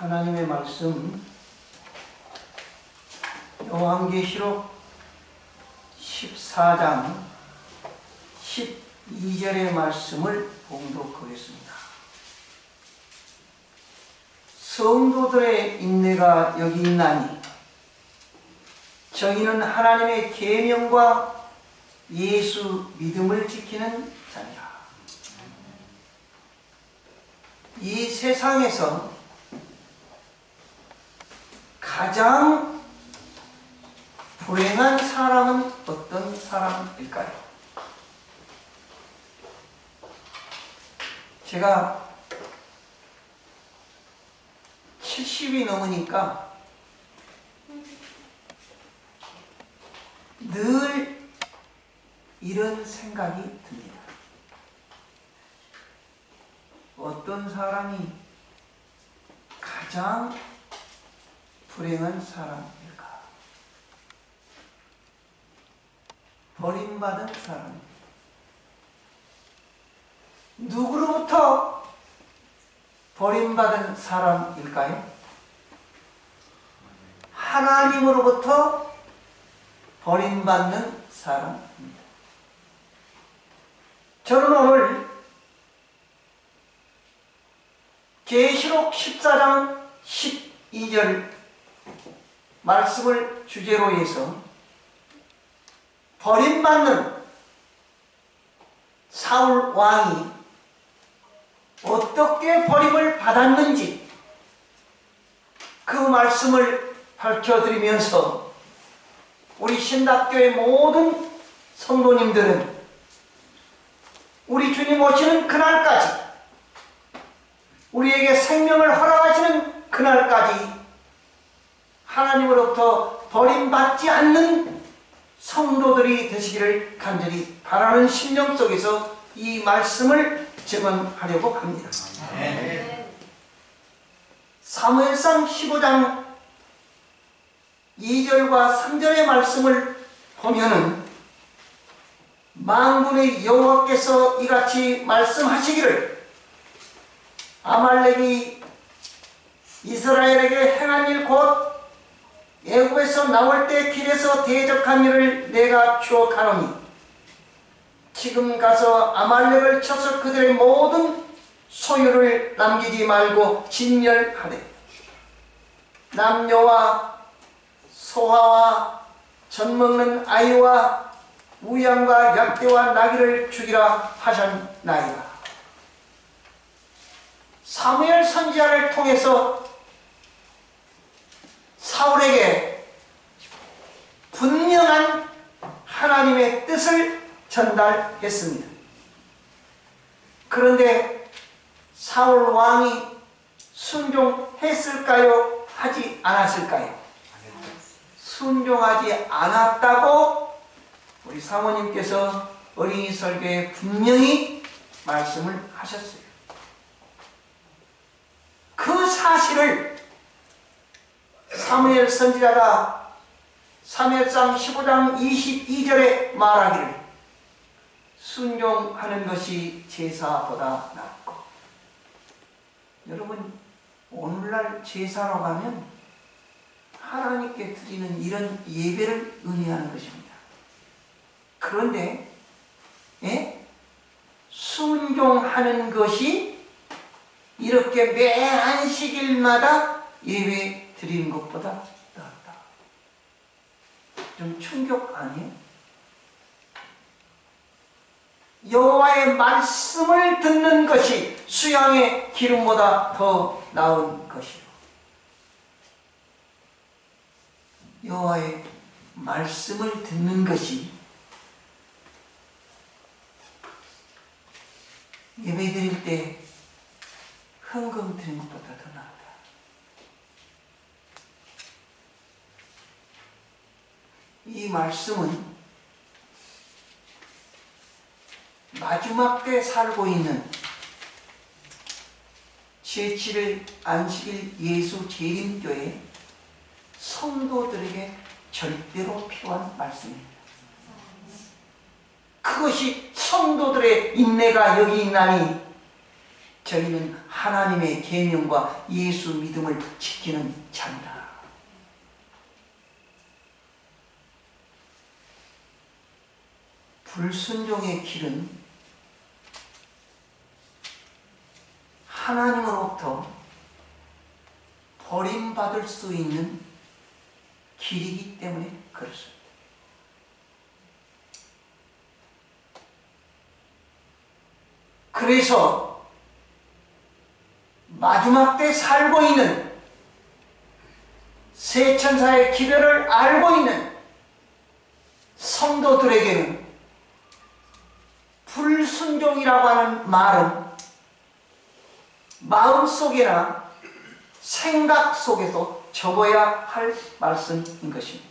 하나님의 말씀 요한계시록 14장 12절의 말씀을 봉독하겠습니다. 성도들의 인내가 여기 있나니 저희는 하나님의 계명과 예수 믿음을 지키는 자니라. 이 세상에서 가장 불행한 사람은 어떤 사람일까요? 제가 70이 넘으니까 늘 이런 생각이 듭니다. 어떤 사람이 가장 불행한 사람일까? 버림받은 사람입니다. 누구로부터 버림받은 사람일까요? 하나님으로부터 버림받는 사람입니다. 저는 오늘 계시록 14장 12절 말씀을 주제로 해서 버림받는 사울 왕이 어떻게 버림을 받았는지 그 말씀을 밝혀드리면서 우리 신답교의 모든 성도님들은 우리 주님 오시는 그날까지 우리에게 생명을 허락하시는 그날까지 하나님으로부터 버림받지 않는 성도들이 되시기를 간절히 바라는 심령 속에서 이 말씀을 증언하려고 합니다. 사무엘상 15장 2절과 3절의 말씀을 보면은 만군의 여호와께서 이같이 말씀하시기를 아말렉이 이스라엘에게 행한 일 곧 애굽에서 나올 때 길에서 대적한 일을 내가 추억하노니 지금 가서 아말렉을 쳐서 그들의 모든 소유를 남기지 말고 진멸하되 남녀와 소아와 젖먹는 아이와 우양과 약대와 나귀를 죽이라 하셨나이다. 사무엘 선지자를 통해서 사울에게 분명한 하나님의 뜻을 전달했습니다. 그런데 사울 왕이 순종했을까요? 하지 않았을까요? 순종하지 않았다고 우리 사모님께서 어린이 설교에 분명히 말씀을 하셨어요. 그 사실을 사무엘 선지자가 사무엘상 15장 22절에 말하기를 순종하는 것이 제사보다 낫고, 여러분 오늘날 제사로 가면 하나님께 드리는 이런 예배를 의미하는 것입니다. 그런데 순종하는 것이 이렇게 매 안식일마다 예배 드리는 것보다 낫다. 좀 충격 아니에요? 여호와의 말씀을 듣는 것이 수양의 기름보다 더 나은 것이요. 여호와의 말씀을 듣는 것이 예배 드릴 때 헌금 드리는 것보다 더 나았다. 이 말씀은 마지막 때 살고 있는 제7일 안식일 예수 재림교회 성도들에게 절대로 필요한 말씀입니다. 그것이 성도들의 인내가 여기 있나니 저희는 하나님의 계명과 예수 믿음을 지키는 자입니다. 불순종의 길은 하나님으로부터 버림받을 수 있는 길이기 때문에 그렇습니다. 그래서 마지막 때 살고 있는 새 천사의 기별을 알고 있는 성도들에게는 불순종이라고 하는 말은 마음속이나 생각 속에서 접어야 할 말씀인 것입니다.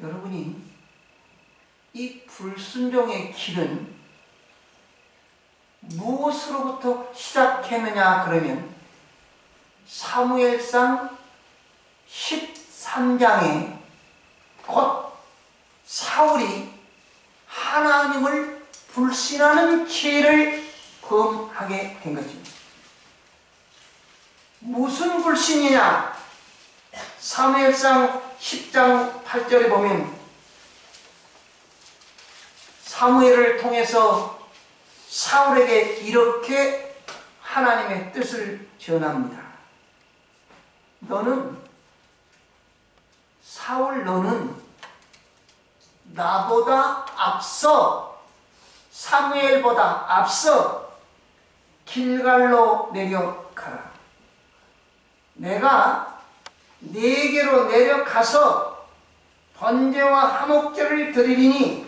여러분이 이 불순종의 길은 무엇으로부터 시작했느냐 그러면 사무엘상 13장에 곧 사울이 하나님을 불신하는 죄를 범하게 된 것입니다. 무슨 불신이냐? 사무엘상 10장 8절에 보면 사무엘을 통해서 사울에게 이렇게 하나님의 뜻을 전합니다. 사울 너는 나보다 앞서 사무엘보다 앞서 길갈로 내려가라. 내가 네게로 내려가서 번제와 화목제를 드리리니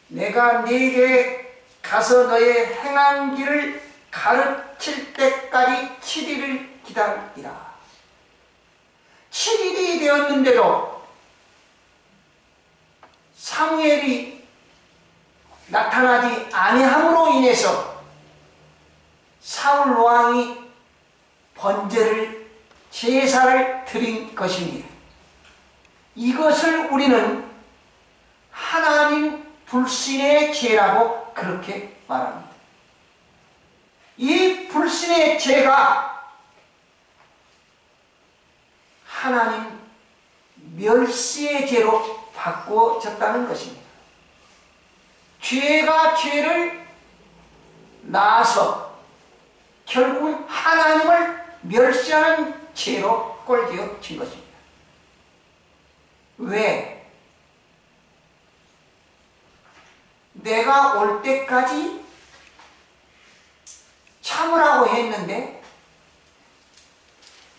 내가 네게 가서 너의 행한 길을 가르칠 때까지 7일을 기다리라. 7일이 되었는데도 사무엘이 나타나지 아니함으로 인해서 사울 왕이 번제를 제사를 드린 것입니다. 이것을 우리는 하나님 불신의 죄라고 그렇게 말합니다. 이 불신의 죄가 하나님 멸시의 죄로 바꿔졌다는 것입니다. 죄가 죄를 낳아서 결국은 하나님을 멸시하는 죄로 꼴지어진 것입니다. 왜? 내가 올 때까지 참으라고 했는데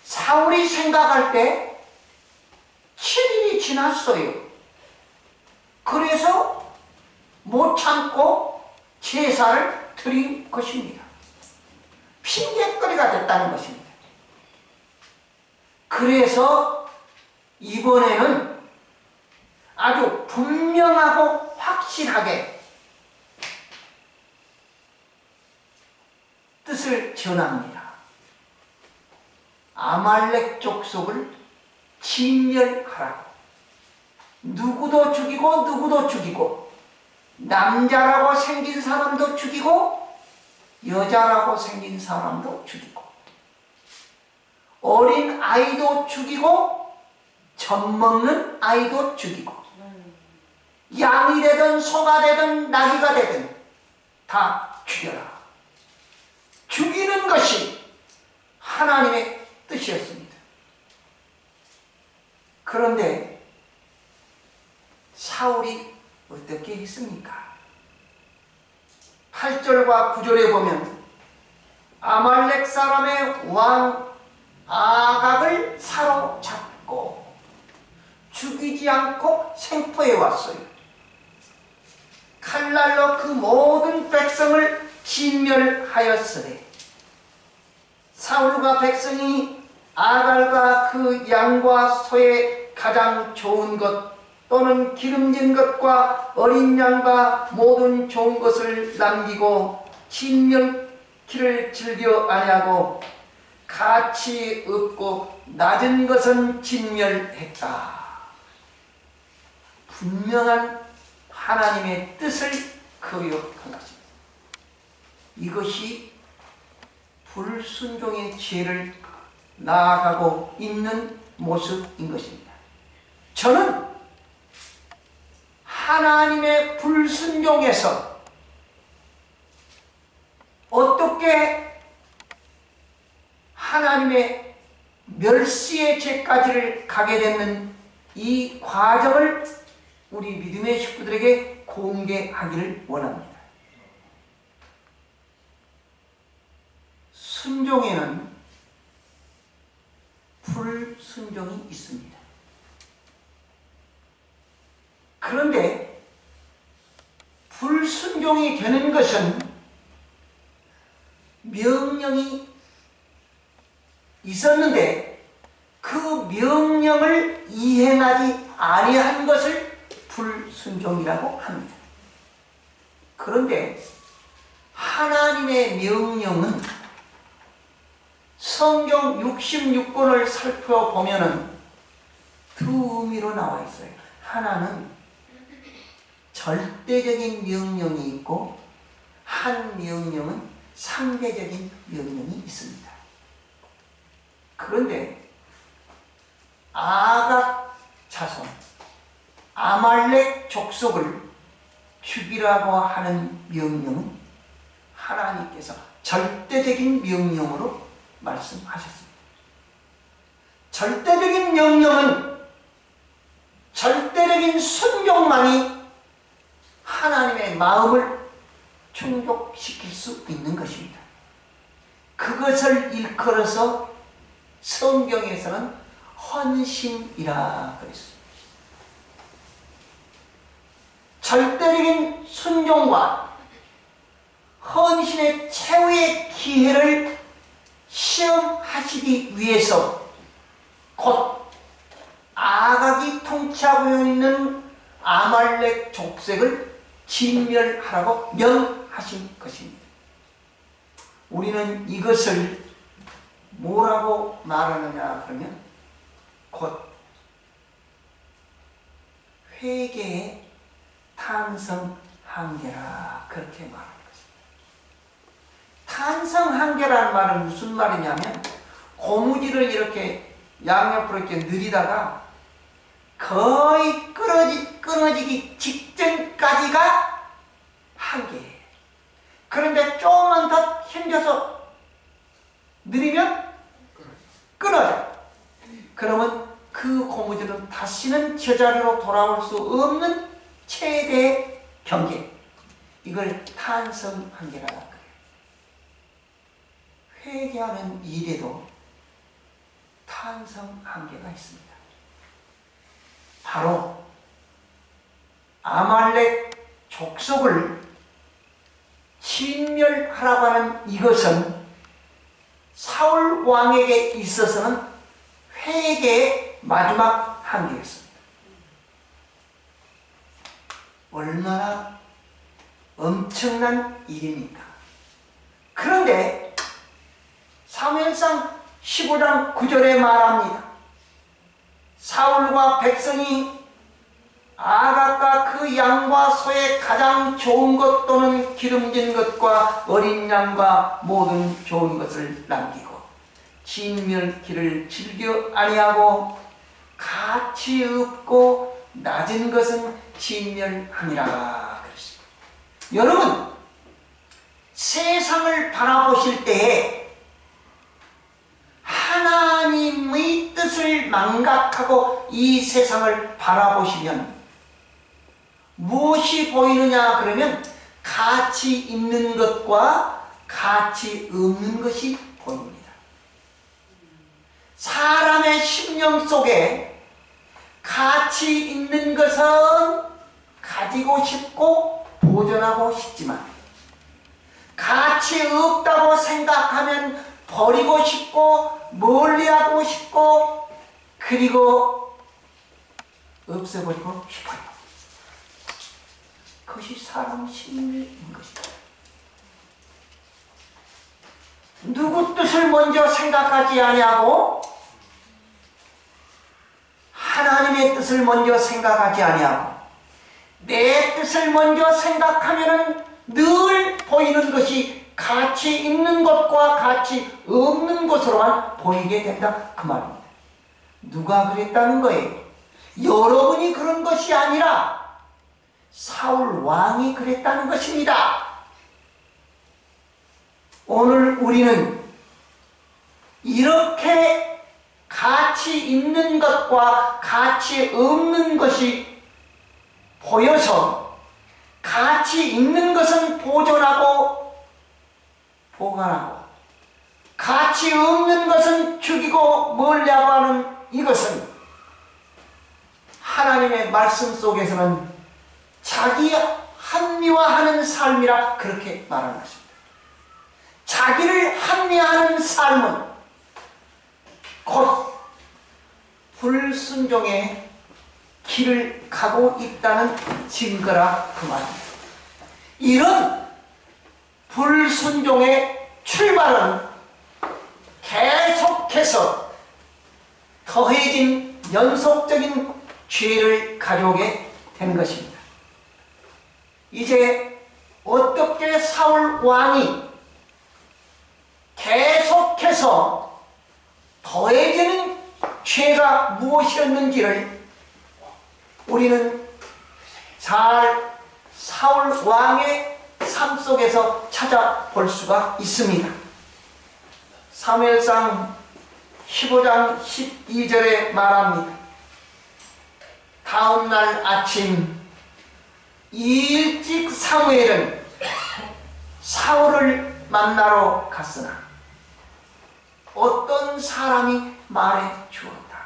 사울이 생각할 때 7일이 지났어요. 그래서 못 참고 제사를 드린 것입니다. 핑계거리가 됐다는 것입니다. 그래서 이번에는 아주 분명하고 확실하게 뜻을 전합니다. 아말렉 족속을 진멸하라. 누구도 죽이고 누구도 죽이고 남자라고 생긴 사람도 죽이고 여자라고 생긴 사람도 죽이고 어린 아이도 죽이고 젖먹는 아이도 죽이고 양이 되든 소가 되든 나귀가 되든 다 죽여라. 죽이는 것이 하나님의 뜻이었습니다. 그런데 사울이 어떻게 했습니까? 8절과 9절에 보면 아말렉 사람의 왕 아각을 사로잡고 죽이지 않고 생포해 왔어요. 칼날로 그 모든 백성을 진멸하였으되 사울과 백성이 아갈과 그 양과 소의 가장 좋은 것 또는 기름진 것과 어린 양과 모든 좋은 것을 남기고 진멸기를 즐겨 아니하고 가치 없고 낮은 것은 진멸했다. 분명한 하나님의 뜻을 거역한 것입니다. 이것이 불순종의 죄를 나아가고 있는 모습인 것입니다. 저는 하나님의 불순종에서 어떻게 하나님의 멸시의 죄까지를 가게 되는 이 과정을 우리 믿음의 식구들에게 공개하기를 원합니다. 순종에는 불순종이 있습니다. 그런데 불순종이 되는 것은 명령이 있었는데 그 명령을 이행하지 아니한 것을 불순종이라고 합니다. 그런데 하나님의 명령은 성경 66권을 살펴보면 두 의미로 나와 있어요. 하나는 절대적인 명령이 있고 한 명령은 상대적인 명령이 있습니다. 그런데 아각 자손, 아말렉 족속을 죽이라고 하는 명령은 하나님께서 절대적인 명령으로 말씀하셨습니다. 절대적인 명령은 절대적인 순종만이 하나님의 마음을 충족시킬 수 있는 것입니다. 그것을 일컬어서 성경에서는 헌신이라 그랬습니다. 절대적인 순종과 헌신의 최후의 기회를 시험하시기 위해서 곧 아각이 통치하고 있는 아말렉 족속을 진멸하라고 명하신 것입니다. 우리는 이것을 뭐라고 말하느냐 그러면 곧 회개의 탄성한계라 그렇게 말합니다. 탄성한계라는 말은 무슨 말이냐면 고무줄을 이렇게 양옆으로 이렇게 늘리다가 거의 끊어지기 직전까지가 한계예요. 그런데 조금만 더 힘줘서 늘리면 끊어져. 그러면 그 고무줄은 다시는 제자리로 돌아올 수 없는 최대의 경계. 이걸 탄성한계라고 해요. 회개하는 일에도 탄성한계가 있습니다. 바로 아말렉 족속을 진멸하라고 하는 이것은 사울 왕에게 있어서는 회개의 마지막 한계였습니다. 얼마나 엄청난 일입니까? 그런데 사무엘상 15장 9절에 말합니다. 사울과 백성이 아각과 그 양과 소의 가장 좋은 것 또는 기름진 것과 어린 양과 모든 좋은 것을 남기고 진멸기를 즐겨 아니하고 가치 없고 낮은 것은 진멸하니라 그랬습니다. 여러분, 세상을 바라보실 때에 하나님의 뜻을 망각하고 이 세상을 바라보시면 무엇이 보이느냐 그러면 가치 있는 것과 가치 없는 것이 보입니다. 사람의 심령 속에 가치 있는 것은 가지고 싶고 보존하고 싶지만 가치 없다고 생각하면 버리고 싶고 멀리하고 싶고 그리고 없애버리고 싶어요. 그것이 사람 심리인 것입니다. 누구 뜻을 먼저 생각하지 아니하고 하나님의 뜻을 먼저 생각하지 아니하고 내 뜻을 먼저 생각하면은 늘 보이는 것이 가치 있는 것과 가치 없는 것으로만 보이게 된다 그 말입니다. 누가 그랬다는 거예요? 여러분이 그런 것이 아니라 사울 왕이 그랬다는 것입니다. 오늘 우리는 이렇게 가치 있는 것과 가치 없는 것이 보여서 가치 있는 것은 보존하고 보관하고 가치 없는 것은 죽이고 멀리하고 하는 이것은 하나님의 말씀 속에서는 자기 합리화하는 삶이라 그렇게 말하는 것입니다. 자기를 합리화하는 삶은 곧 불순종의 길을 가고 있다는 증거라 그 말입니다. 이런 불순종의 출발은 계속해서 더해진 연속적인 죄를 가져오게 되는 것입니다. 이제 어떻게 사울 왕이 계속해서 더해지는 죄가 무엇이었는지를 우리는 잘 사울 왕의 삶 속에서 찾아볼 수가 있습니다. 사무엘상 15장 12절에 말합니다. 다음날 아침 일찍 사무엘은 사울을 만나러 갔으나 어떤 사람이 말해 주었다.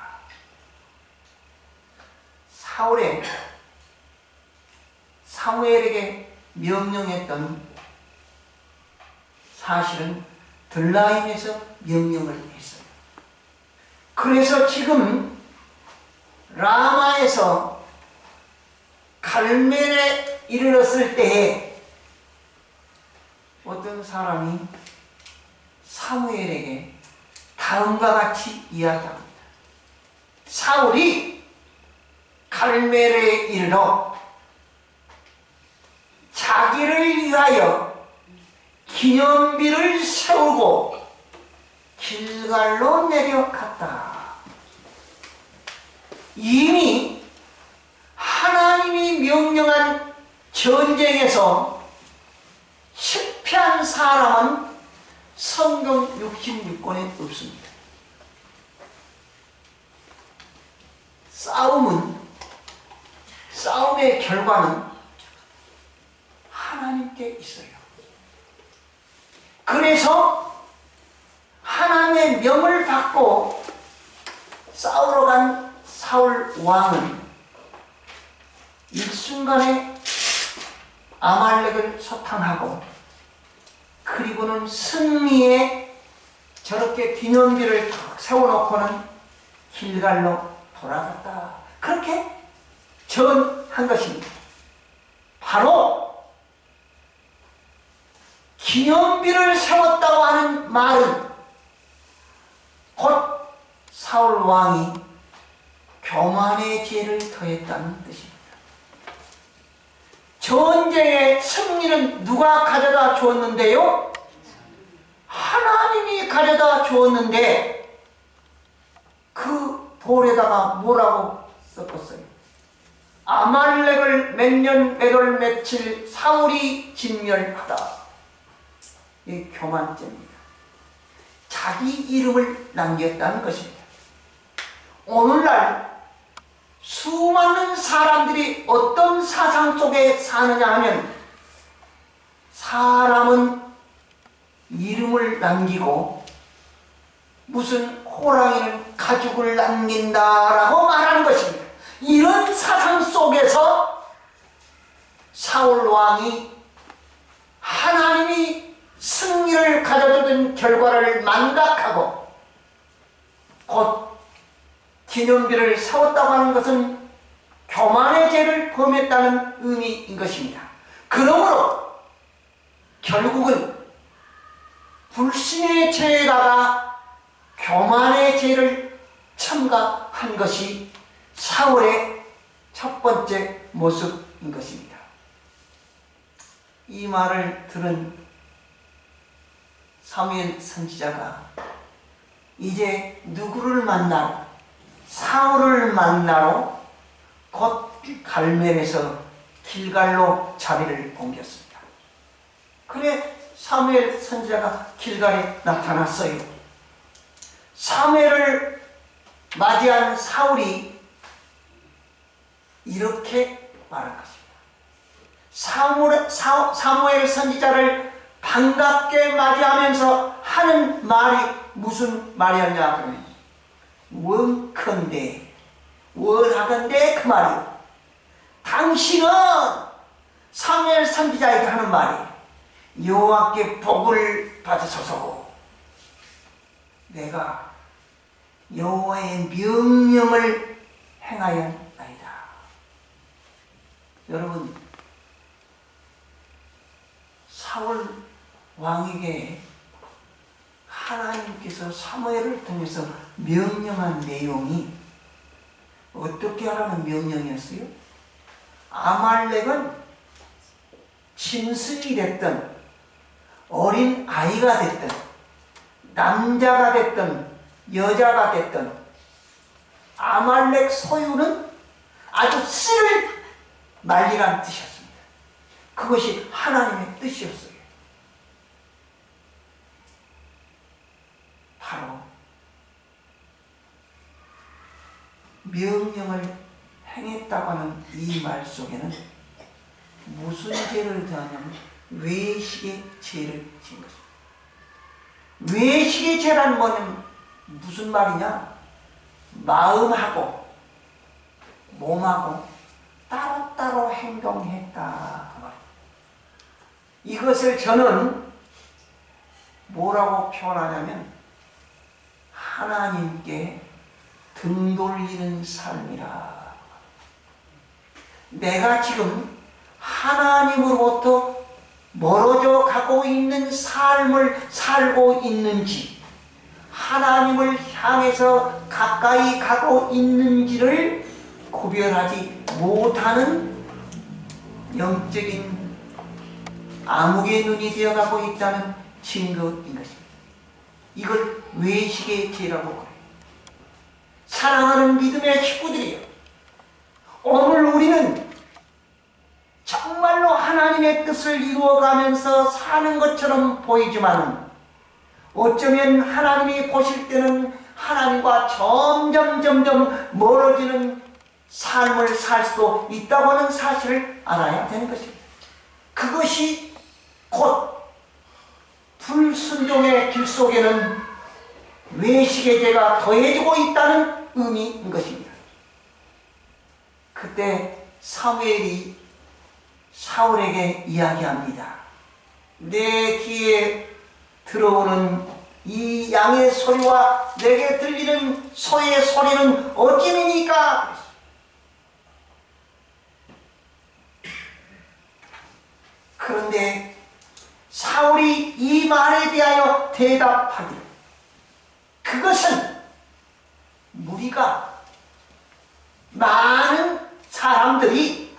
사무엘에게 명령했던 사실은 들라임에서 명령을 했어요. 그래서 지금 라마에서 갈멜에 이르렀을 때에 어떤 사람이 사무엘에게 다음과 같이 이야기합니다. 사울이 갈멜에 이르러 자기를 위하여 기념비를 세우고 길갈로 내려갔다. 이미 하나님이 명령한 전쟁에서 실패한 사람은 성경 66권에 없습니다. 싸움의 결과는 하나님께 있어요. 그래서 하나님의 명을 받고 싸우러 간 사울 왕은 일순간에 아말렉을 소탕하고 그리고는 승리에 저렇게 기념비를 탁 세워놓고는 길갈로 돌아갔다. 그렇게 전한 것입니다. 바로 기념비를 세웠다고 하는 말은 곧 사울 왕이 교만의 죄를 더했다는 뜻입니다. 전쟁의 승리는 누가 가져다 주었는데요? 하나님이 가져다 주었는데 그 돌에다가 뭐라고 썼었어요? 아말렉을 몇 년 몇 월 며칠 사울이 진멸하다. 이 교만죄입니다. 자기 이름을 남겼다는 것입니다. 오늘날 수많은 사람들이 어떤 사상 속에 사느냐 하면 사람은 이름을 남기고 무슨 호랑이는 가죽을 남긴다라고 말하는 것입니다. 이런 사상 속에서 사울 왕이 하나님이 승리를 가져주던 결과를 망각하고 곧 기념비를 세웠다고 하는 것은 교만의 죄를 범했다는 의미인 것입니다. 그러므로 결국은 불신의 죄에다가 교만의 죄를 첨가한 것이 사울의 첫 번째 모습인 것입니다. 이 말을 들은 사무엘 선지자가 이제 누구를 만나러? 사울을 만나러 곧 갈멜에서 길갈로 자리를 옮겼습니다. 그래 사무엘 선지자가 길갈에 나타났어요. 사무엘을 맞이한 사울이 이렇게 말한 것입니다. 사무엘 선지자를 반갑게 맞이하면서 하는 말이 무슨 말이었냐 그러면 원컨대 원하건대 그 말이요. 당신은 사무엘 선지자에게 하는 말이 여호와께 복을 받으소서. 내가 여호와의 명령을 행하였나이다. 여러분, 사울 왕에게 하나님께서 사무엘을 통해서 명령한 내용이 어떻게 하라는 명령이었어요? 아말렉은 짐승이 됐든 어린 아이가 됐든 남자가 됐든 여자가 됐든 아말렉 소유는 아주 씨를 말리라는 뜻이었습니다. 그것이 하나님의 뜻이었어요. 바로 명령을 행했다고 하는 이 말 속에는 무슨 죄를 더하냐면 외식의 죄를 지은 것입니다. 외식의 죄란 뭐냐면 무슨 말이냐? 마음하고 몸하고 따로따로 행동했다 그 말입니다. 이것을 저는 뭐라고 표현하냐면 하나님께 등 돌리는 삶이라. 내가 지금 하나님으로부터 멀어져 가고 있는 삶을 살고 있는지, 하나님을 향해서 가까이 가고 있는지를 구별하지 못하는 영적인 암흑의 눈이 되어가고 있다는 증거인 것입니다. 이걸 외식의 죄라고 그래요. 사랑하는 믿음의 식구들이요, 오늘 우리는 정말로 하나님의 뜻을 이루어가면서 사는 것처럼 보이지만 어쩌면 하나님이 보실 때는 하나님과 점점 멀어지는 삶을 살 수도 있다고 하는 사실을 알아야 되는 것입니다. 그것이 곧 불순종의 길 속에는 외식의 죄가 더해지고 있다는 의미인 것입니다. 그때 사무엘이 사울에게 이야기합니다. 내 귀에 들어오는 이 양의 소리와 내게 들리는 소의 소리는 어찌니까? 그런데 사울이 이 말에 대하여 대답하기를, 그것은 무리가 많은 사람들이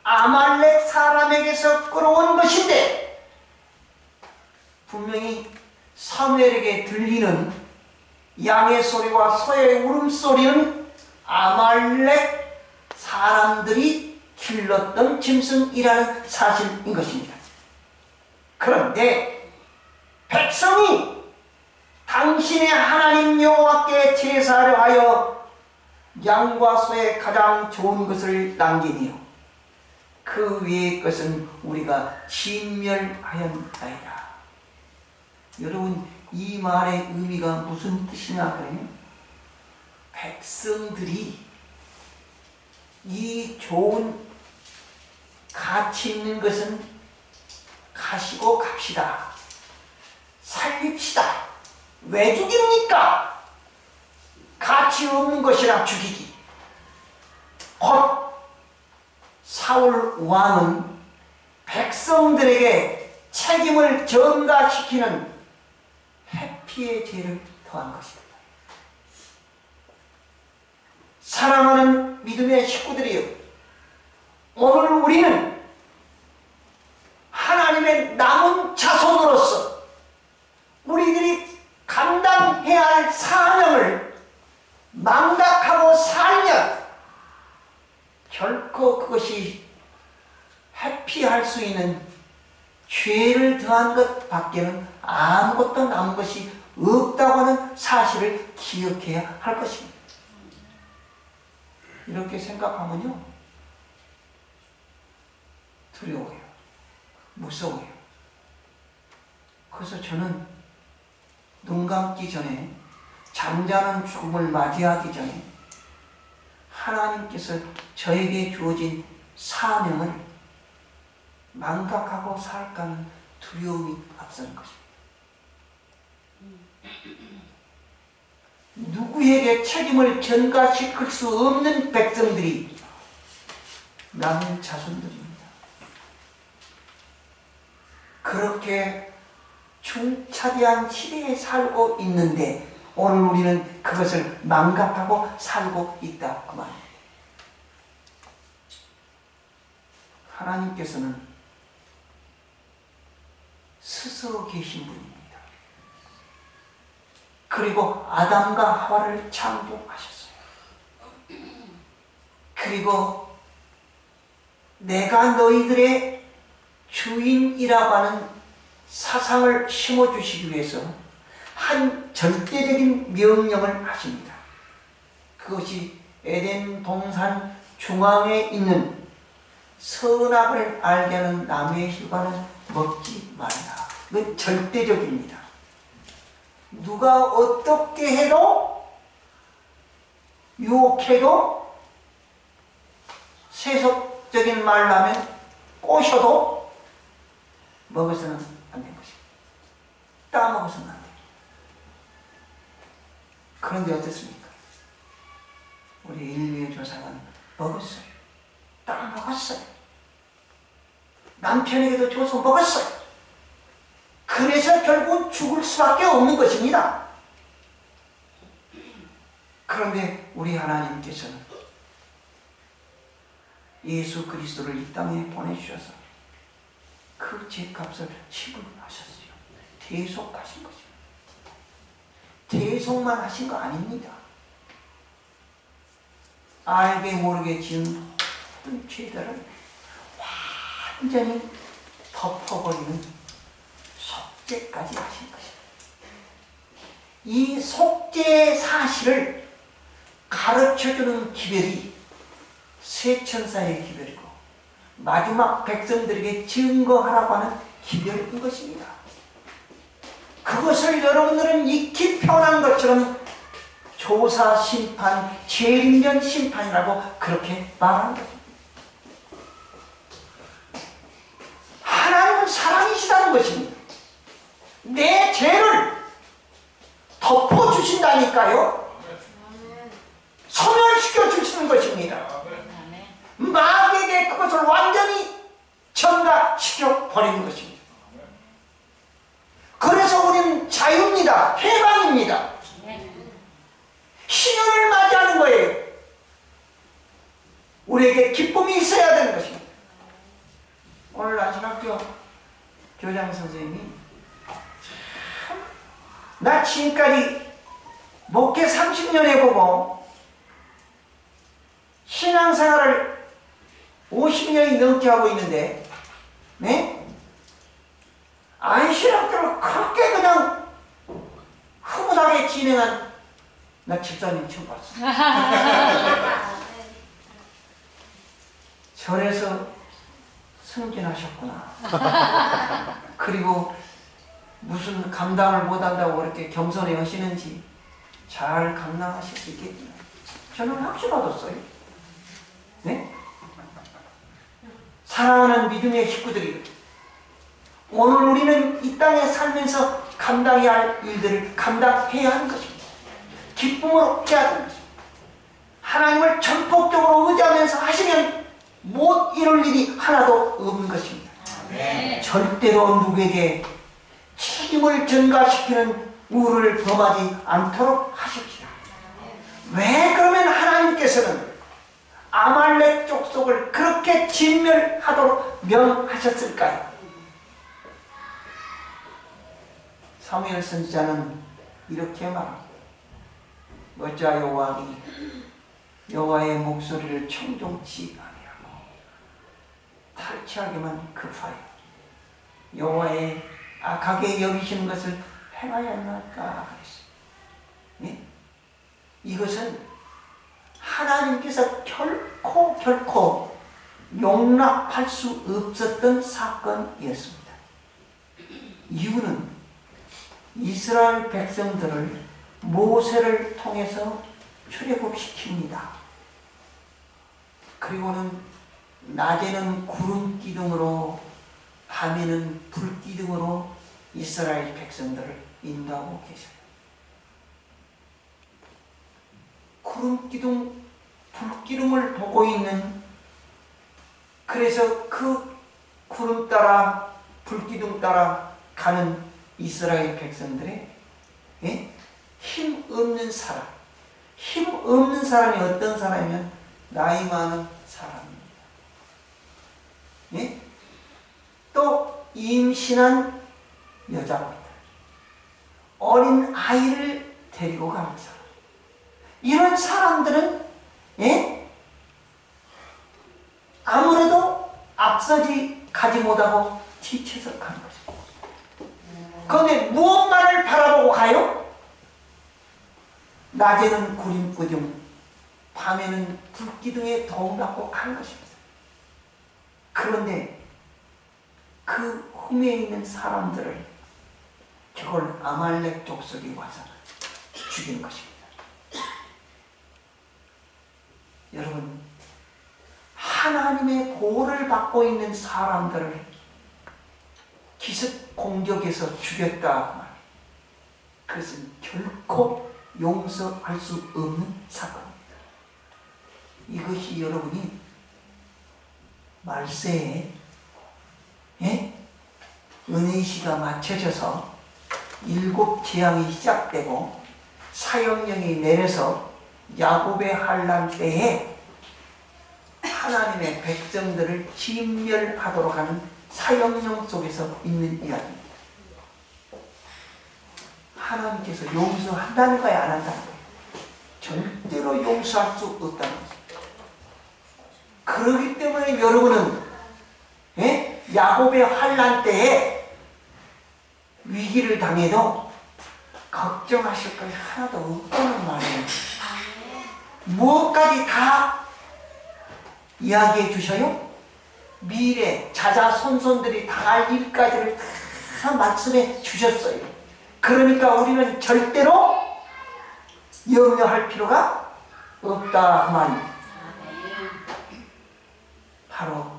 아말렉 사람에게서 끌어온 것인데, 분명히 사무엘에게 들리는 양의 소리와 소의 울음소리는 아말렉 사람들이 길렀던 짐승이라는 사실인 것입니다. 그런데 백성이 당신의 하나님 여호와께 제사를 하여 양과 소의 가장 좋은 것을 남기니요 그 위의 것은 우리가 진멸하였나이다. 여러분, 이 말의 의미가 무슨 뜻이냐 그러면 백성들이 이 좋은 가치 있는 것은 가시고 갑시다. 살립시다. 왜 죽입니까? 가치 없는 것이라 죽이기. 곧 사울 왕은 백성들에게 책임을 전가시키는 회피의 죄를 더한 것입니다. 사랑하는 믿음의 식구들이요, 오늘 우리는 하나님의 남은 자손으로서 피할 수 있는 죄를 더한 것 밖에는 아무것도 남은 것이 없다고 하는 사실을 기억해야 할 것입니다. 이렇게 생각하면요, 두려워요. 무서워요. 그래서 저는 눈 감기 전에, 잠자는 죽음을 맞이하기 전에 하나님께서 저에게 주어진 사명을 망각하고 살까는 두려움이 앞서는 것입니다. 누구에게 책임을 전가시킬 수 없는 백성들이 남의 자손들입니다. 그렇게 중차대한 시대에 살고 있는데 오늘 우리는 그것을 망각하고 살고 있다 그 말입니다. 하나님께서는 스스로 계신 분입니다. 그리고 아담과 하와를 창조하셨어요. 그리고 내가 너희들의 주인이라고 하는 사상을 심어주시기 위해서 한 절대적인 명령을 하십니다. 그것이 에덴 동산 중앙에 있는 선악을 알게 하는 나무의 실과는 먹지 말라. 그건 절대적입니다. 누가 어떻게 해도, 유혹해도, 세속적인 말로 하면 꼬셔도 먹어서는 안 되는 것입니다. 따먹어서는 안 됩니다. 그런데 어떻습니까? 우리 인류의 조상은 먹었어요. 따먹었어요. 남편에게도 줘서 먹었어요. 그래서 결국 죽을 수밖에 없는 것입니다. 그런데 우리 하나님께서는 예수 그리스도를 이 땅에 보내주셔서 그 죄값을 지불하셨어요. 대속하신 것입니다. 대속만 하신 거 아닙니다. 알게 모르게 지은 모든 죄들을 완전히 덮어버리는 속죄까지 하신 것입니다. 이 속죄 사실을 가르쳐주는 기별이 세천사의 기별이고 마지막 백성들에게 증거하라고 하는 기별인 것입니다. 그것을 여러분들은 익히 표현한 것처럼 조사 심판, 재림전 심판이라고 그렇게 말하는 것입니다. 하나님은 사랑이시다는 것입니다. 내 죄를 덮어주신다니까요. 소멸시켜 주시는 것입니다. 마귀에게 그것을 완전히 전가시켜 버리는 것입니다. 그래서 우리는 자유입니다. 해방입니다. 신년을 맞이하는 거예요. 우리에게 기쁨이 있어야 되는 것입니다. 오늘 안신학교 교장 선생님이 나 지금까지 목회 30년 해보고 신앙생활을 50년이 넘게 하고 있는데, 네? 안신학교를 그렇게 그냥 흐뭇하게 진행한 나 집사님 처음 봤어. 절에서 승진하셨구나. 그리고 무슨 감당을 못한다고 그렇게 겸손히 하시는지 잘 감당하실 수 있겠구나. 저는 확신 얻었어요. 네? 사랑하는 믿음의 식구들이 오늘 우리는 이 땅에 살면서 감당해야 할 일들을 감당해야 하는 것입니다. 기쁨으로 해야 하는 것입니다. 하나님을 전폭적으로 의지하면서 하시면 못 이룰 일이 하나도 없는 것입니다. 네. 절대로 누구에게 책임을 전가시키는 우를 범하지 않도록 하십시오. 왜 그러면 하나님께서는 아말렉 족속을 그렇게 진멸하도록 명하셨을까요? 사무엘 선지자는 이렇게 말합니다. 어찌하여 왕이 여호와의 목소리를 청종치 아니하고 탈취하기만 급하여 여호와의 악하게 여기시는 것을 행하였나이까 그랬어요. 예? 이것은 하나님께서 결코 용납할 수 없었던 사건이었습니다. 이유는 이스라엘 백성들을 모세를 통해서 출애굽시킵니다. 그리고는 낮에는 구름 기둥으로 밤에는 불 기둥으로 이스라엘 백성들을 인도하고 계셔요. 구름 기둥, 불 기둥을 보고 있는, 그래서 그 구름 따라 불 기둥 따라 가는 이스라엘 백성들의 힘 없는 사람, 힘 없는 사람이 어떤 사람이면 나이 많은 사람입니다. 예? 또 임신한 여자입니다. 어린 아이를 데리고 가는 사람. 이런 사람들은 아무래도 앞서지 가지 못하고 뒤쳐서 가는 거죠. 그런데 무엇만을 바라보고 가요? 낮에는 구름기둥, 밤에는 불기둥에 도움받고 간 것입니다. 그런데 그 흠에 있는 사람들을 저걸 아말렉 족속이 와서 죽인 것입니다. 여러분, 하나님의 보호를 받고 있는 사람들을 기습 공격해서 죽였다. 그것은 결코 용서할 수 없는 사건입니다. 이것이 여러분이 말세에 은혜의 시가 맞춰져서 7 재앙이 시작되고 사형령이 내려서 야곱의 환난 때에 하나님의 백성들을 진멸하도록 하는 사형령 속에서 있는 이야기입니다. 하나님께서 용서한다는 거야, 안 한다는 거야? 절대로 용서할 수 없다는 거죠. 그렇기 때문에 여러분은 야곱의 환난 때에 위기를 당해도 걱정하실 것이 하나도 없다는 말이에요. 무엇까지 다 이야기해 주셔요? 미래 자자손손들이 당할 일까지를 다 말씀해 주셨어요. 그러니까 우리는 절대로 염려할 필요가 없다 그 말입니다. 바로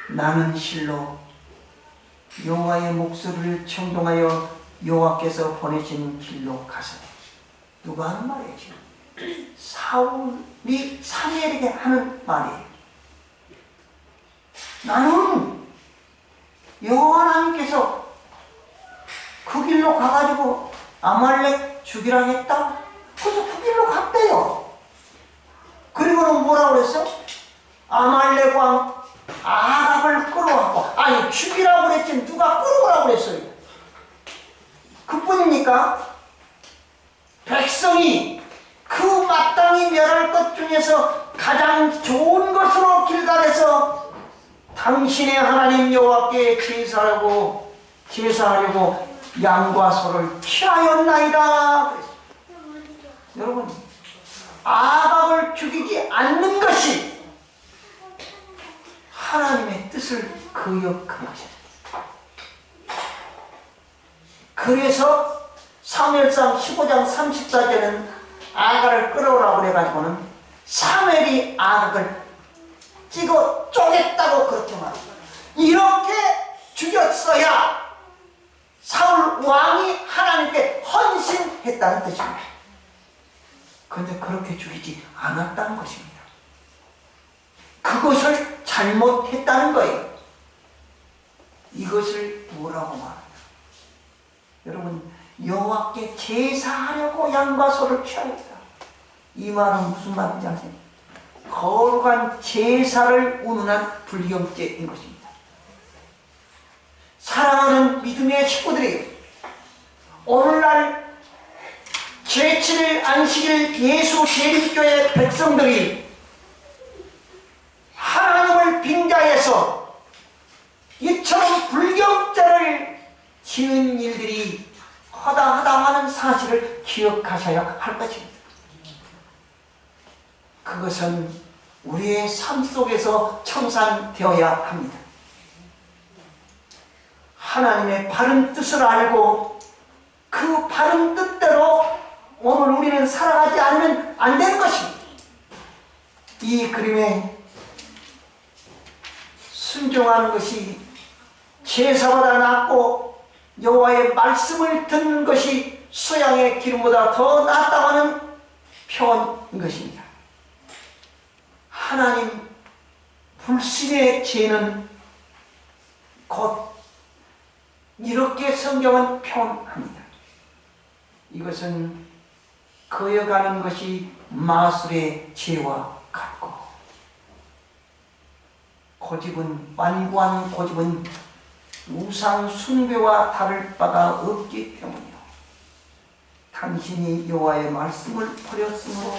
나는 실로 여호와의 목소리를 청종하여 여호와께서 보내신 길로 가서, 누가 하는 말이에요? 지금 사울이 사무엘에게 하는 말이에요. 나는 여호와 하나님께서 그 길로 가가지고 아말렉 죽이라 했다. 그래서 그 길로 갔대요. 그리고는 뭐라고 그랬어? 아말렉 왕 아합을 끌어왔고, 아니 죽이라고 그랬지 누가 끌어오라고 그랬어요? 그뿐입니까? 백성이 그 마땅히 멸할 것 중에서 가장 좋은 것으로 길갈에서 당신의 하나님 여호와께 제사하려고 양과 소를 취하였나이다. 여러분, 아합을 죽이지 않는 것이 하나님의 뜻을 거역한 것입니다. 그래서 사무엘상 15장 34절에는 아각을 끌어오라고 그래가지고는 사무엘이 아각을 찍어 쪼갰다고 그렇게 말합니다. 이렇게 죽였어야 사울 왕이 하나님께 헌신했다는 뜻입니다. 그런데 그렇게 죽이지 않았다는 것입니다. 그것을 잘못했다는 거예요. 이것을 뭐라고 말합니다. 여러분, 여호와께 제사하려고 양과 소를 취하였다. 이 말은 무슨 말인지 아세요? 거룩한 제사를 운운한 불경죄인 것입니다. 사랑하는 믿음의 식구들이 오늘날 제7일 안식일 예수 재림교회 백성들이 속에서 이처럼 불경죄를 지은 일들이 허다하다하는 사실을 기억하셔야 할 것입니다. 그것은 우리의 삶 속에서 청산되어야 합니다. 하나님의 바른 뜻을 알고 그 바른 뜻대로 오늘 우리는 살아가지 않으면 안 되는 것입니다. 이 그림에 순종하는 것이 제사보다 낫고 여호와의 말씀을 듣는 것이 수양의 기름보다 더 낫다고 하는 표현인 것입니다. 하나님 불신의 죄는 곧 이렇게 성경은 표현합니다. 이것은 거여가는 것이 마술의 죄와 같고 고집은 완고한 고집은 우상 숭배와 다를 바가 없기 때문이요. 당신이 여호와의 말씀을 버렸으므로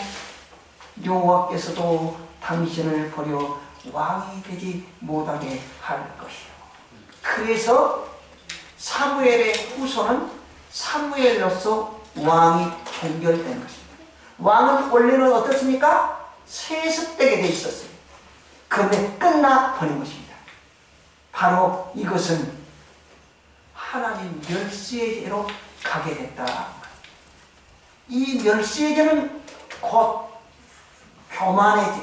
여호와께서도 당신을 버려 왕이 되지 못하게 할 것이요. 그래서 사무엘의 후손은 사무엘로서 왕이 종결된 것입니다. 왕은 원래는 어떻습니까? 세습되게 돼 있었어요. 그런데 끝나버린 것입니다. 바로 이것은 하나님 멸시의 죄로 가게 됐다. 이 멸시의 죄는 곧 교만의 죄,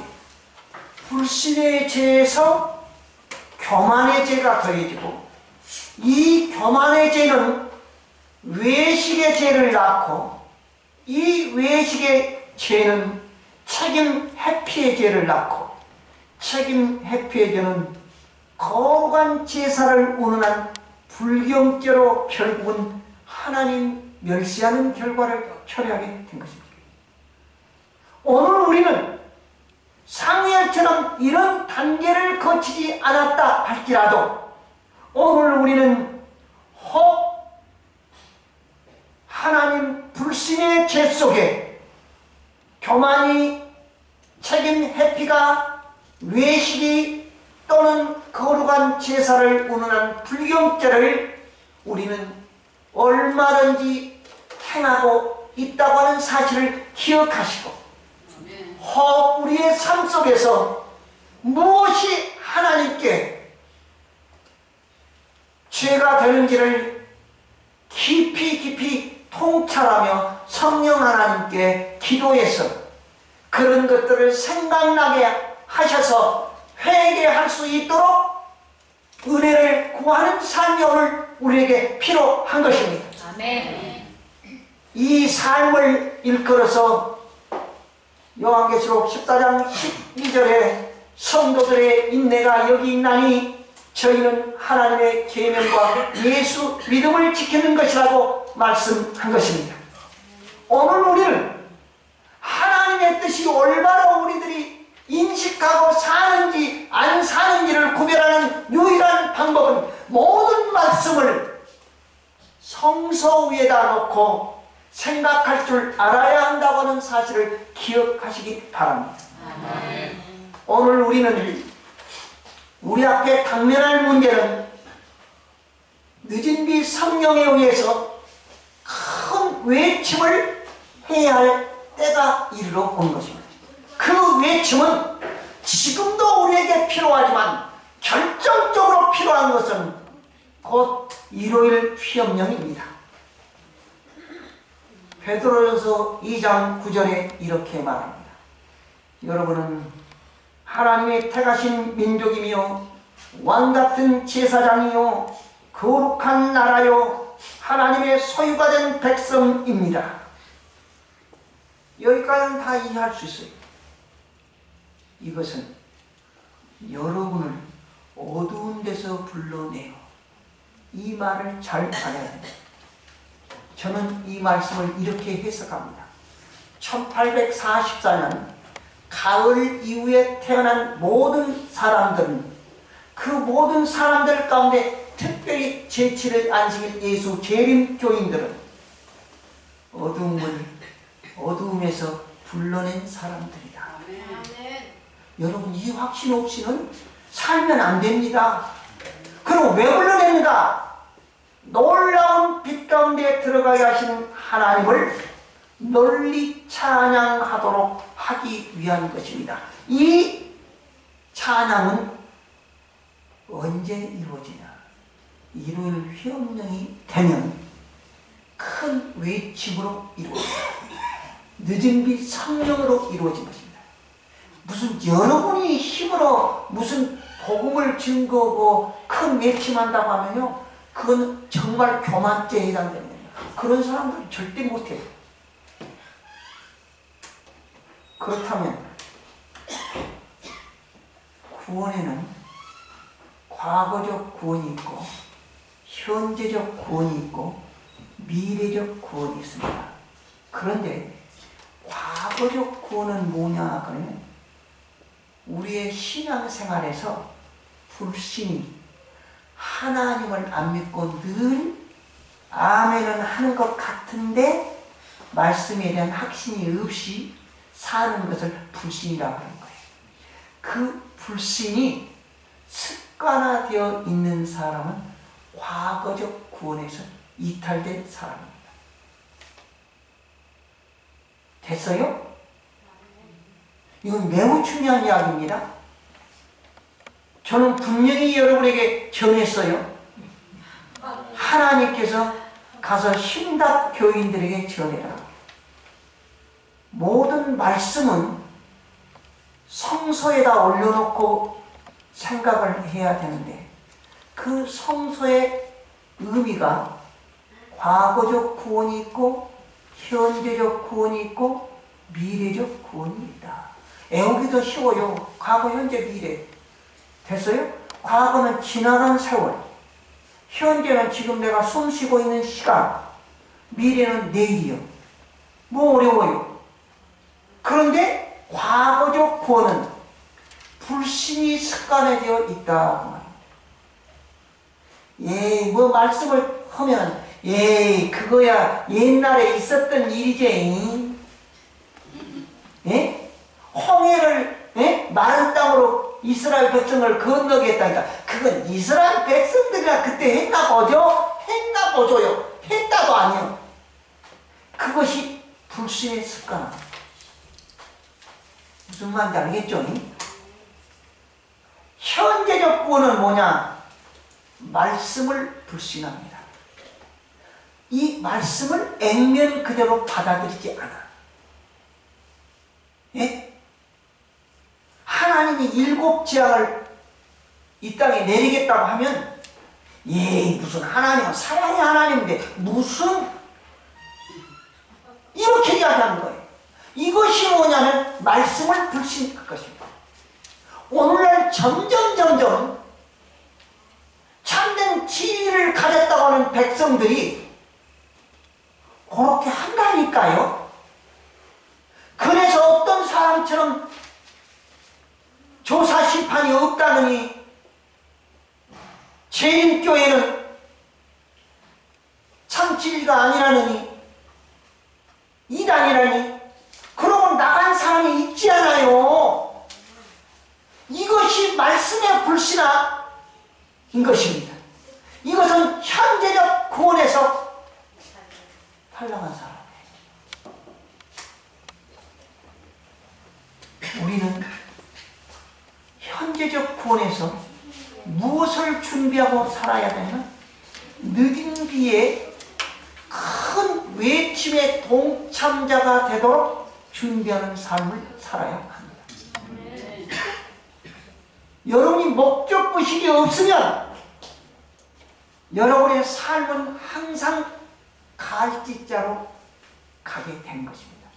불신의 죄에서 교만의 죄가 더해지고 이 교만의 죄는 외식의 죄를 낳고 이 외식의 죄는 책임 회피의 죄를 낳고 책임 회피의 죄는 거룩한 제사를 운운한 불경죄로 결국은 하나님 멸시하는 결과를 초래하게 된 것입니다. 오늘 우리는 사무엘처럼 이런 단계를 거치지 않았다 할지라도 오늘 우리는 혹 하나님 불신의 죄 속에 교만이, 책임 회피가, 외식이 또는 거룩한 제사를 운운한 불경죄를 우리는 얼마든지 행하고 있다고 하는 사실을 기억하시고 혹 우리의 삶 속에서 무엇이 하나님께 죄가 되는지를 깊이 통찰하며 성령 하나님께 기도해서 그런 것들을 생각나게 하셔서 회개할 수 있도록 은혜를 구하는 삶이 오늘 우리에게 필요한 것입니다. 아멘. 이 삶을 일컬어서 요한계시록 14장 12절에 성도들의 인내가 여기 있나니 저희는 하나님의 계명과 예수 믿음을 지키는 것이라고 말씀한 것입니다. 오늘 우리는 하나님의 뜻이 올바로 우리들이 인식하고 사는지 안 사는지를 구별하는 유일한 방법은 모든 말씀을 성서 위에다 놓고 생각할 줄 알아야 한다고 하는 사실을 기억하시기 바랍니다. 오늘 우리는 우리 앞에 당면할 문제는 늦은 비 성령에 의해서 큰 외침을 해야 할 때가 이르러 온 것입니다. 그 외침은 지금도 우리에게 필요하지만 결정적으로 필요한 것은 곧 일요일 피험령입니다. 베드로전서 2장 9절에 이렇게 말합니다. 여러분은 하나님의 택하신 민족이며 왕같은 제사장이요 거룩한 나라요 하나님의 소유가 된 백성입니다. 여기까지는 다 이해할 수 있어요. 이것은 여러분을 어두운 데서 불러내요. 이 말을 잘 알아야 됩니다. 저는 이 말씀을 이렇게 해석합니다. 1844년 가을 이후에 태어난 모든 사람들은 그 모든 사람들 가운데 특별히 제7일 안식일 예수 재림교인들은 어두움을 어두움에서 불러낸 사람들이다. 아멘. 여러분 이 확신 없이는 살면 안 됩니다. 그럼 왜 불러냅니까? 놀라운 빛 가운데 들어가게 하신 하나님을 널리 찬양하도록 하기 위한 것입니다. 이 찬양은 언제 이루어지냐? 일요일 회음령이 되면 큰 외침으로 이루어집니다. 늦은 빛 성령으로 이루어진 것입니다. 무슨 여러분이 힘으로 무슨 복음을 증거하고 큰 외침한다고 하면요, 그건 정말 교만죄에 해당되는 거예요. 그런 사람들은 절대 못해요. 그렇다면 구원에는 과거적 구원이 있고 현재적 구원이 있고 미래적 구원이 있습니다. 그런데 과거적 구원은 뭐냐 그러면 우리의 신앙생활에서 불신이 하나님을 안 믿고 늘 아멘은 하는 것 같은데 말씀에 대한 확신이 없이 사는 것을 불신이라고 하는 거예요. 그 불신이 습관화되어 있는 사람은 과거적 구원에서 이탈된 사람입니다. 됐어요? 이건 매우 중요한 이야기입니다. 저는 분명히 여러분에게 전했어요. 하나님께서 가서 신답 교인들에게 전해라. 모든 말씀은 성서에다 올려놓고 생각을 해야 되는데 그 성서의 의미가 과거적 구원이 있고 현재적 구원이 있고 미래적 구원이 있다. 애우기도 쉬워요. 과거, 현재, 미래. 됐어요? 과거는 지나간 세월, 현재는 지금 내가 숨 쉬고 있는 시간, 미래는 내일이요. 뭐 어려워요. 그런데 과거적 구원은 불신이 습관화되어 있다. 뭐 말씀을 하면 그거야 옛날에 있었던 일이지. 홍해를 마른 땅으로 이스라엘 백성을 건너게 했다니까. 그건 이스라엘 백성들이라 그때 했나 보죠? 했나 보죠요. 했다도 아니요. 그것이 불신의 습관. 무슨 말인지 알겠죠? 현재적 구원은 뭐냐? 말씀을 불신합니다. 이 말씀을 액면 그대로 받아들이지 않아. 하나님이 7 재앙을 이 땅에 내리겠다고 하면 무슨 하나님은 사랑의 하나님인데 무슨 이렇게 이야기하는 거예요. 이것이 뭐냐면 말씀을 불신할 것입니다. 오늘날 점점 참된 지위를 가졌다고 하는 백성들이 그렇게 한다니까요. 그래서 어떤 사람처럼 조사 심판이 없다느니 재림교회는 참 진리가 아니라느니 이단이라니 그러고 나간 사람이 있지 않아요. 이것이 말씀의 불신앙인 것입니다. 이것은 현재적 구원에서 탈락한 사람이에요. 우리는 현재적 구원에서 무엇을 준비하고 살아야 되나? 늦은 비에 큰 외침의 동참자가 되도록 준비하는 삶을 살아야 합니다. 여러분이 목적의식이 없으면 여러분의 삶은 항상 갈짓자로 가게 된 것입니다.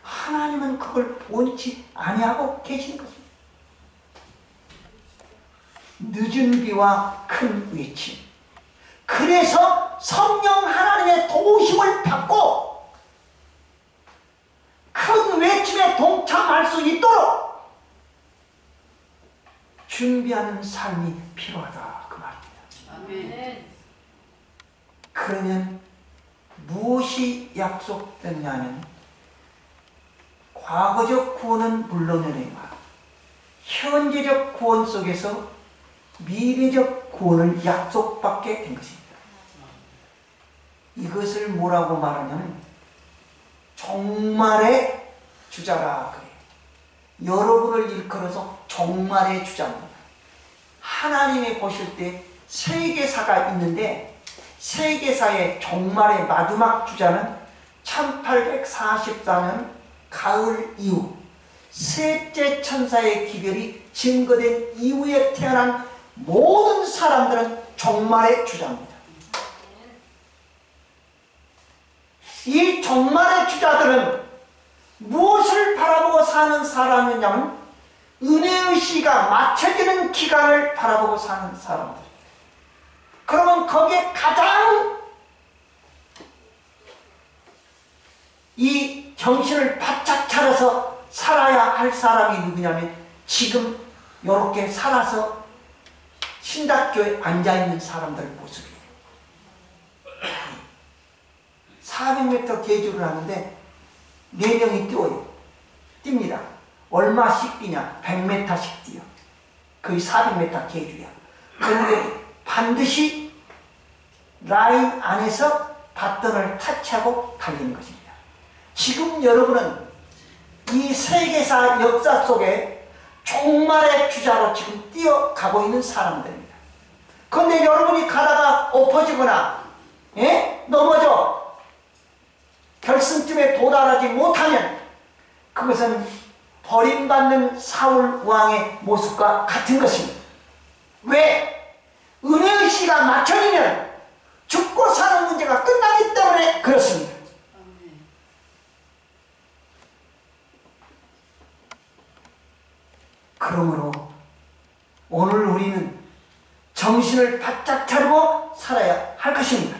하나님은 그걸 원치 아니하고 계신 것입니다. 늦은 비와 큰 외침. 그래서 성령 하나님의 도우심을 받고 큰 외침에 동참할 수 있도록 준비하는 삶이 필요하다 그 말입니다. 아멘. 그러면 무엇이 약속됐냐면 과거적 구원은 물론이니까 현재적 구원 속에서 미래적 구원을 약속받게 된 것입니다. 이것을 뭐라고 말하냐면 종말의 주자라 그래요. 여러분을 일컬어서 종말의 주자입니다. 하나님이 보실 때 세계사가 있는데 세계사의 종말의 마지막 주자는 1844년 가을 이후 셋째 천사의 기별이 증거된 이후에 태어난 모든 사람들은 종말의 주자입니다. 이 종말의 주자들은 무엇을 바라보고 사는 사람이냐면 은혜의 시가 맞춰지는 기간을 바라보고 사는 사람들. 그러면 거기에 가장 이 정신을 바짝 차려서 살아야 할 사람이 누구냐면 지금 이렇게 살아서 신학교에 앉아있는 사람들 모습이에요. 400m 계주를 하는데 4명이 뛰어요. 뜁니다. 얼마씩 뛰냐? 100m씩 뛰어. 거의 400m 계주야. 그런데 반드시 라인 안에서 바톤을 타치하고 달리는 것입니다. 지금 여러분은 이 세계사 역사 속에 종말의 주자로 지금 뛰어가고 있는 사람들입니다. 그런데 여러분이 가다가 엎어지거나 넘어져 결승점에 도달하지 못하면 그것은 버림받는 사울 왕의 모습과 같은 것입니다. 왜? 은혜의 시가 맞춰지면 죽고 사는 문제가 끝나기 때문에 그렇습니다. 그러므로 오늘 우리는 정신을 바짝 차리고 살아야 할 것입니다.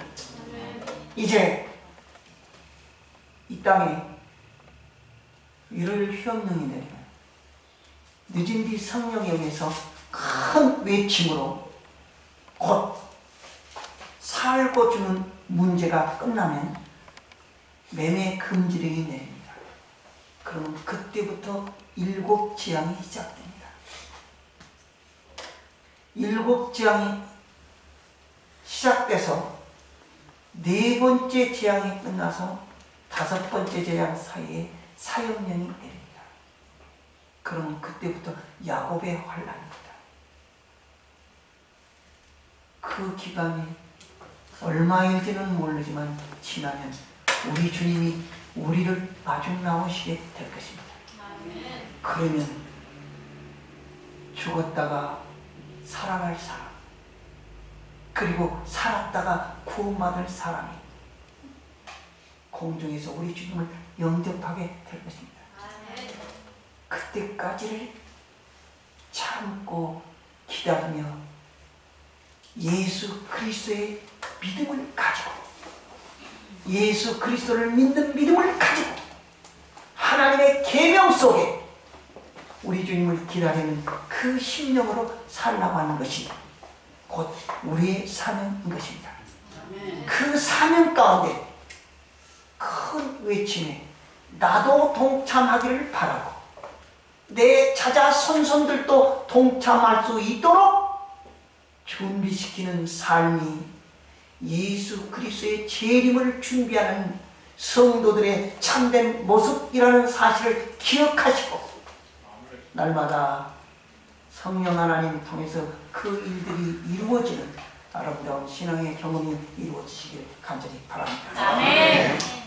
이제 이 땅에 위를 휘엄능이 내리면 늦은 뒤 성령에 의해서 큰 외침으로 곧 살고 주는 문제가 끝나면 매매 금지령이 내립니다. 그러면 그때부터 7 재앙이 시작됩니다. 7 재앙이 시작돼서 4번째 재앙이 끝나서 5번째 재앙 사이에 사형령이 내립니다. 그러면 그때부터 야곱의 환란입니다. 그 기간이 얼마일지는 모르지만 지나면 우리 주님이 우리를 마중 나오시게 될 것입니다. 그러면 죽었다가 살아날 사람, 그리고 살았다가 구원받을 사람이 공중에서 우리 주님을 영접하게 될 것입니다. 그때까지를 참고 기다리며 예수 그리스도의 믿음을 가지고 예수 그리스도를 믿는 믿음을 가지고 하나님의 계명 속에 우리 주님을 기다리는 그 심령으로 살라고 하는 것이 곧 우리의 사명인 것입니다. 그 사명 가운데 큰 외침에 나도 동참하기를 바라고 내 자자손손들도 동참할 수 있도록 준비시키는 삶이 예수 그리스도의 재림을 준비하는 성도들의 참된 모습이라는 사실을 기억하시고 날마다 성령 하나님 통해서 그 일들이 이루어지는 아름다운 신앙의 경험이 이루어지시길 간절히 바랍니다. 아멘.